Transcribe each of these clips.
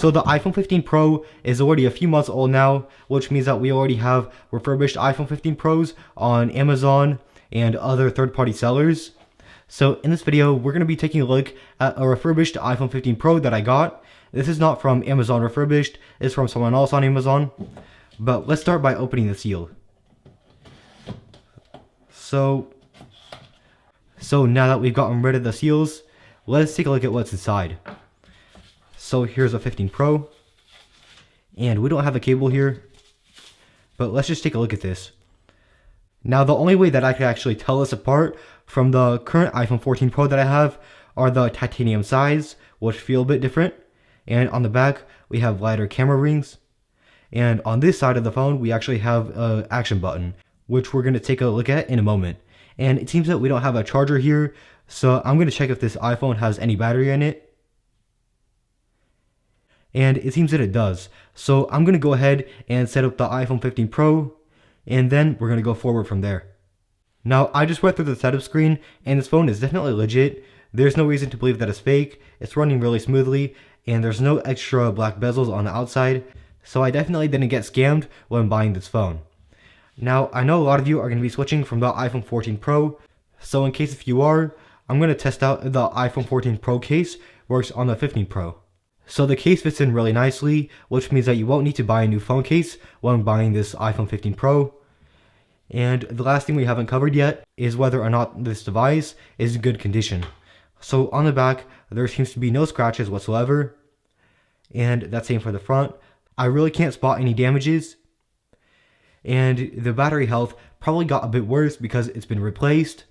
So the iPhone 15 Pro is already a few months old now, which means that we already have refurbished iPhone 15 Pros on Amazon and other third-party sellers. So in this video, we're going to be taking a look at a refurbished iPhone 15 Pro that I got. This is not from Amazon refurbished, it's from someone else on Amazon. But let's start by opening the seal. So now that we've gotten rid of the seals, let's take a look at what's inside. So here's a 15 Pro, and we don't have a cable here, but let's just take a look at this. Now the only way that I could actually tell this apart from the current iPhone 14 Pro that I have are the titanium sides, which feel a bit different, and on the back we have lighter camera rings, and on this side of the phone we actually have an action button, which we're going to take a look at in a moment. And it seems that we don't have a charger here, so I'm going to check if this iPhone has any battery in it. And it seems that it does. So I'm going to go ahead and set up the iPhone 15 Pro, and then we're going to go forward from there. Now, I just went through the setup screen, and this phone is definitely legit. There's no reason to believe that it's fake. It's running really smoothly, and there's no extra black bezels on the outside. So I definitely didn't get scammed when buying this phone. Now, I know a lot of you are going to be switching from the iPhone 14 Pro, so in case if you are, I'm going to test out the iPhone 14 Pro case works on the 15 Pro. So the case fits in really nicely, which means that you won't need to buy a new phone case when buying this iPhone 15 Pro. And the last thing we haven't covered yet is whether or not this device is in good condition. So on the back, there seems to be no scratches whatsoever, and that's same for the front. I really can't spot any damages. And the battery health probably got a bit worse because it's been replaced.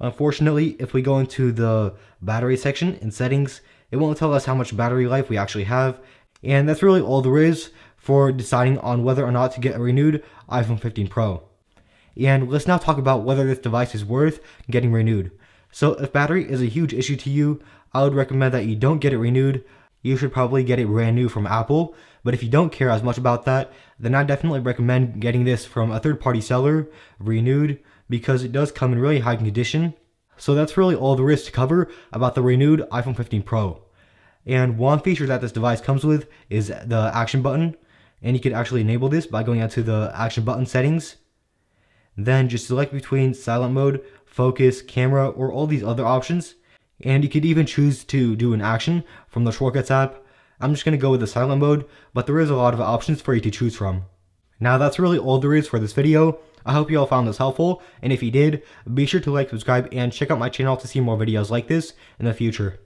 Unfortunately, if we go into the battery section in settings, it won't tell us how much battery life we actually have. And that's really all there is for deciding on whether or not to get a renewed iPhone 15 Pro. And let's now talk about whether this device is worth getting renewed. So if battery is a huge issue to you, I would recommend that you don't get it renewed. You should probably get it brand new from Apple. But if you don't care as much about that, then I definitely recommend getting this from a third-party seller, renewed, because it does come in really high condition. So that's really all there is to cover about the renewed iPhone 15 Pro. And one feature that this device comes with is the action button, and you can actually enable this by going out to the action button settings. Then just select between silent mode, focus, camera, or all these other options. And you could even choose to do an action from the Shortcuts app. I'm just going to go with the silent mode, but there is a lot of options for you to choose from. Now that's really all there is for this video. I hope you all found this helpful, and if you did, be sure to like, subscribe, and check out my channel to see more videos like this in the future.